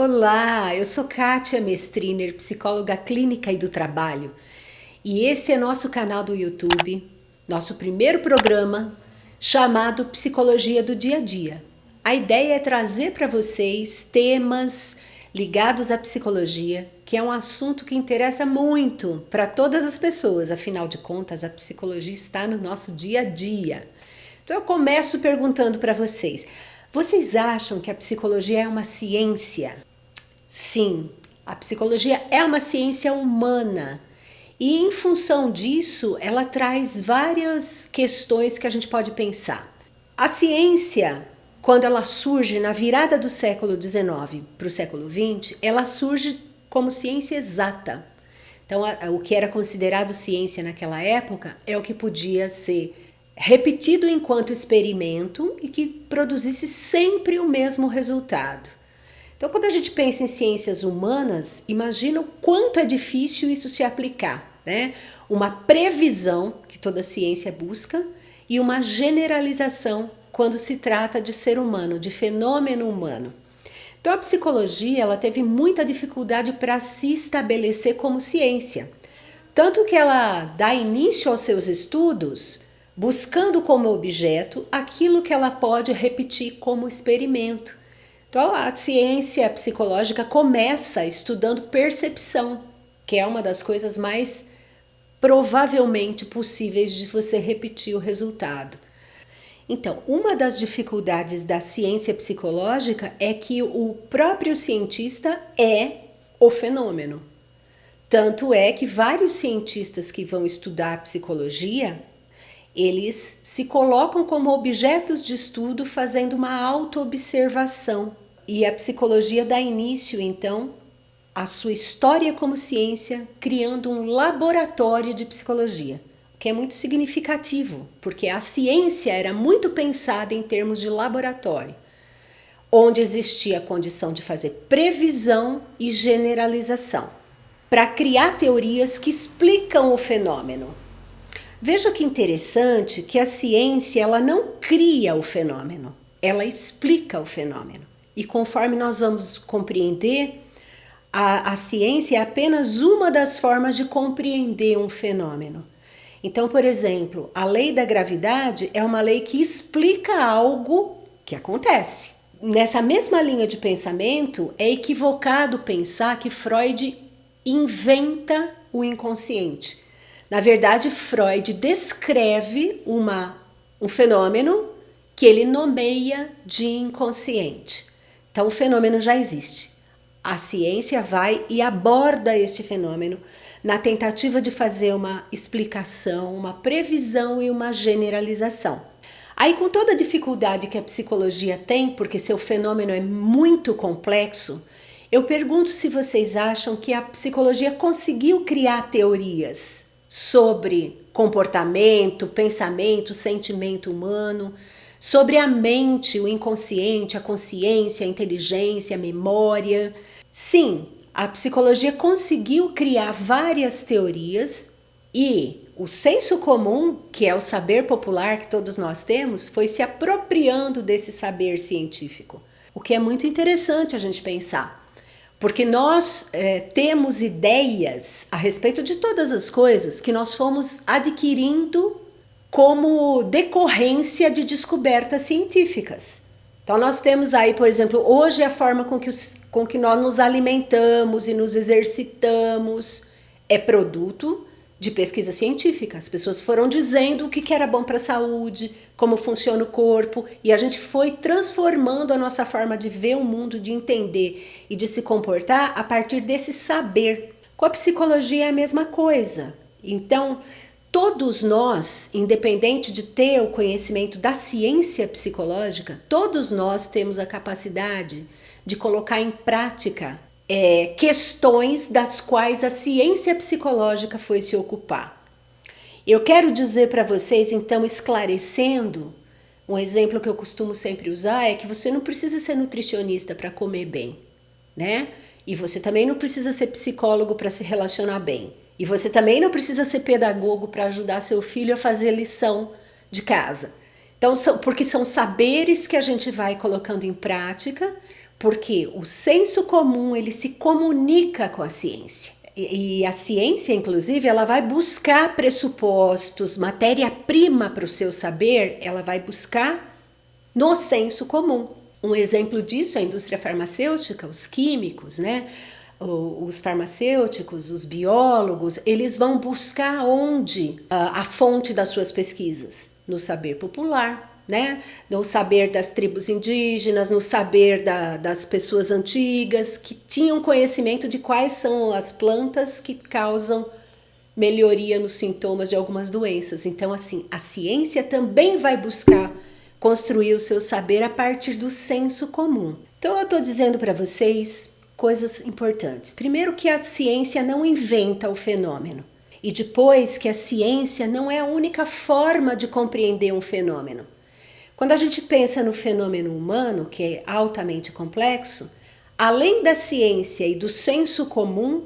Olá, eu sou Kátia Mestriner, psicóloga clínica e do trabalho, e esse é nosso canal do YouTube, nosso primeiro programa chamado Psicologia do Dia a Dia. A ideia é trazer para vocês temas ligados à psicologia, que é um assunto que interessa muito para todas as pessoas, afinal de contas, a psicologia está no nosso dia a dia. Então eu começo perguntando para vocês: vocês acham que a psicologia é uma ciência? Sim, a psicologia é uma ciência humana e, em função disso, ela traz várias questões que a gente pode pensar. A ciência, quando ela surge na virada do século XIX para o século XX, ela surge como ciência exata. Então, o que era considerado ciência naquela época é o que podia ser repetido enquanto experimento e que produzisse sempre o mesmo resultado. Então, quando a gente pensa em ciências humanas, imagina o quanto é difícil isso se aplicar, né? Uma previsão, que toda ciência busca, e uma generalização quando se trata de ser humano, de fenômeno humano. Então, a psicologia ela teve muita dificuldade para se estabelecer como ciência. Tanto que ela dá início aos seus estudos buscando como objeto aquilo que ela pode repetir como experimento. Então, a ciência psicológica começa estudando percepção, que é uma das coisas mais provavelmente possíveis de você repetir o resultado. Então, uma das dificuldades da ciência psicológica é que o próprio cientista é o fenômeno. Tanto é que vários cientistas que vão estudar psicologia, eles se colocam como objetos de estudo fazendo uma autoobservação. E a psicologia dá início, então, à sua história como ciência, criando um laboratório de psicologia, que é muito significativo, porque a ciência era muito pensada em termos de laboratório, onde existia a condição de fazer previsão e generalização, para criar teorias que explicam o fenômeno. Veja que interessante que a ciência ela não cria o fenômeno, ela explica o fenômeno. E conforme nós vamos compreender, a ciência é apenas uma das formas de compreender um fenômeno. Então, por exemplo, a lei da gravidade é uma lei que explica algo que acontece. Nessa mesma linha de pensamento, é equivocado pensar que Freud inventa o inconsciente. Na verdade, Freud descreve um fenômeno que ele nomeia de inconsciente. Então, o fenômeno já existe. A ciência vai e aborda este fenômeno na tentativa de fazer uma explicação, uma previsão e uma generalização. Aí, com toda a dificuldade que a psicologia tem, porque seu fenômeno é muito complexo, eu pergunto se vocês acham que a psicologia conseguiu criar teorias sobre comportamento, pensamento, sentimento humano, sobre a mente, o inconsciente, a consciência, a inteligência, a memória. Sim, a psicologia conseguiu criar várias teorias e o senso comum, que é o saber popular que todos nós temos, foi se apropriando desse saber científico, o que é muito interessante a gente pensar. Porque nós temos ideias a respeito de todas as coisas que nós fomos adquirindo como decorrência de descobertas científicas. Então nós temos aí, por exemplo, hoje a forma com que nós nos alimentamos e nos exercitamos é produto de pesquisa científica. As pessoas foram dizendo o que era bom para a saúde, como funciona o corpo, e a gente foi transformando a nossa forma de ver o mundo, de entender e de se comportar a partir desse saber. Com a psicologia é a mesma coisa. Então, todos nós, independente de ter o conhecimento da ciência psicológica, todos nós temos a capacidade de colocar em prática questões das quais a ciência psicológica foi se ocupar. Eu quero dizer para vocês, então, esclarecendo, um exemplo que eu costumo sempre usar é que você não precisa ser nutricionista para comer bem, né? E você também não precisa ser psicólogo para se relacionar bem. E você também não precisa ser pedagogo para ajudar seu filho a fazer lição de casa. Então, porque são saberes que a gente vai colocando em prática Porque o senso comum, ele se comunica com a ciência. E a ciência, inclusive, ela vai buscar pressupostos, matéria-prima para o seu saber, ela vai buscar no senso comum. Um exemplo disso é a indústria farmacêutica, os químicos, né? Os farmacêuticos, os biólogos, eles vão buscar onde a fonte das suas pesquisas? No saber popular, né? No saber das tribos indígenas, no saber das pessoas antigas que tinham conhecimento de quais são as plantas que causam melhoria nos sintomas de algumas doenças. Então, assim, a ciência também vai buscar construir o seu saber a partir do senso comum. Então, eu estou dizendo para vocês coisas importantes. Primeiro, que a ciência não inventa o fenômeno. E depois, que a ciência não é a única forma de compreender um fenômeno. Quando a gente pensa no fenômeno humano, que é altamente complexo, além da ciência e do senso comum,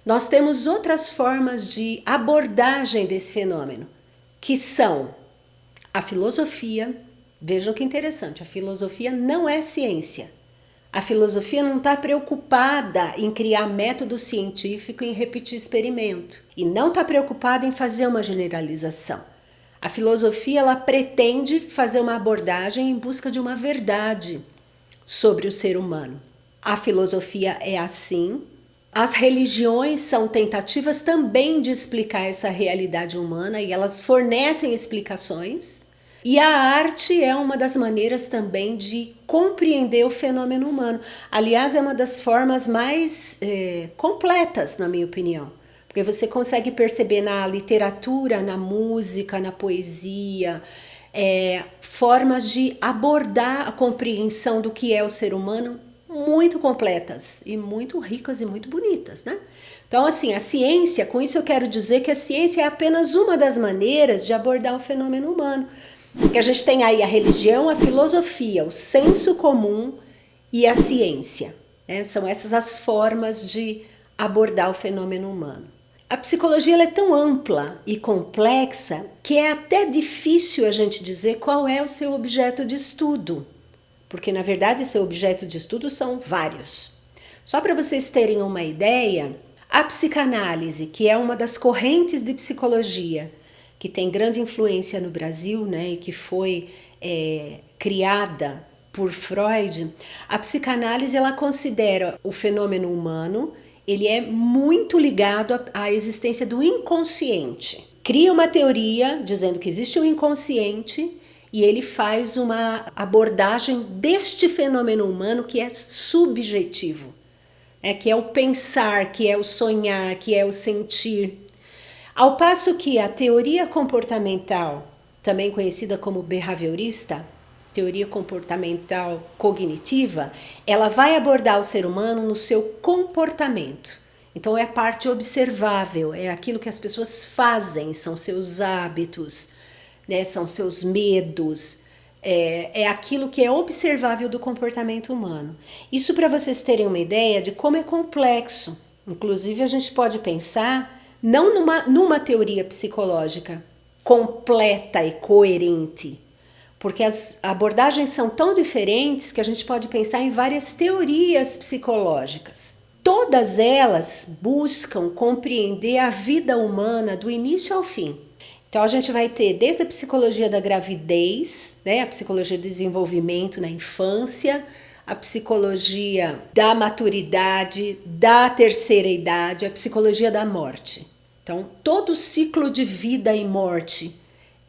nós temos outras formas de abordagem desse fenômeno, que são a filosofia. Vejam que interessante, a filosofia não é ciência. A filosofia não está preocupada em criar método científico e em repetir experimento. E não está preocupada em fazer uma generalização. A filosofia, ela pretende fazer uma abordagem em busca de uma verdade sobre o ser humano. A filosofia é assim. As religiões são tentativas também de explicar essa realidade humana e elas fornecem explicações. E a arte é uma das maneiras também de compreender o fenômeno humano. Aliás, é uma das formas mais completas, na minha opinião. Porque você consegue perceber na literatura, na música, na poesia, formas de abordar a compreensão do que é o ser humano muito completas e muito ricas e muito bonitas, né? Então, assim, a ciência, com isso eu quero dizer que a ciência é apenas uma das maneiras de abordar o fenômeno humano. Que a gente tem aí a religião, a filosofia, o senso comum e a ciência, né? São essas as formas de abordar o fenômeno humano. A psicologia ela é tão ampla e complexa que é até difícil a gente dizer qual é o seu objeto de estudo, porque na verdade seu objeto de estudo são vários. Só para vocês terem uma ideia, a psicanálise, que é uma das correntes de psicologia que tem grande influência no Brasil, né, e que foi criada por Freud, a psicanálise ela considera o fenômeno humano, ele é muito ligado à existência do inconsciente. Cria uma teoria dizendo que existe um inconsciente e ele faz uma abordagem deste fenômeno humano que é subjetivo, que é o pensar, que é o sonhar, que é o sentir. Ao passo que a teoria comportamental, também conhecida como behaviorista, teoria comportamental cognitiva, ela vai abordar o ser humano no seu comportamento. Então é a parte observável, é aquilo que as pessoas fazem, são seus hábitos, né, são seus medos, é aquilo que é observável do comportamento humano. Isso para vocês terem uma ideia de como é complexo. Inclusive a gente pode pensar não numa teoria psicológica completa e coerente, porque as abordagens são tão diferentes que a gente pode pensar em várias teorias psicológicas. Todas elas buscam compreender a vida humana do início ao fim. Então a gente vai ter desde a psicologia da gravidez, né, a psicologia do desenvolvimento na infância, a psicologia da maturidade, da terceira idade, a psicologia da morte. Então, todo o ciclo de vida e morte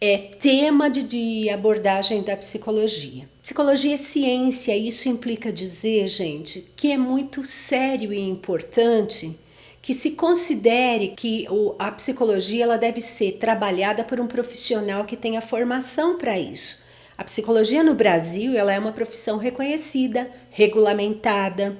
é tema de abordagem da psicologia. Psicologia é ciência, isso implica dizer, gente, que é muito sério e importante que se considere que a psicologia ela deve ser trabalhada por um profissional que tenha formação para isso. A psicologia no Brasil ela é uma profissão reconhecida, regulamentada.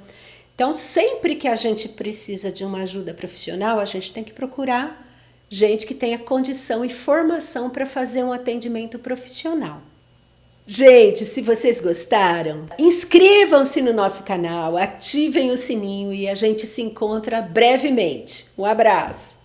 Então, sempre que a gente precisa de uma ajuda profissional, a gente tem que procurar gente que tenha condição e formação para fazer um atendimento profissional. Gente, se vocês gostaram, inscrevam-se no nosso canal, ativem o sininho e a gente se encontra brevemente. Um abraço!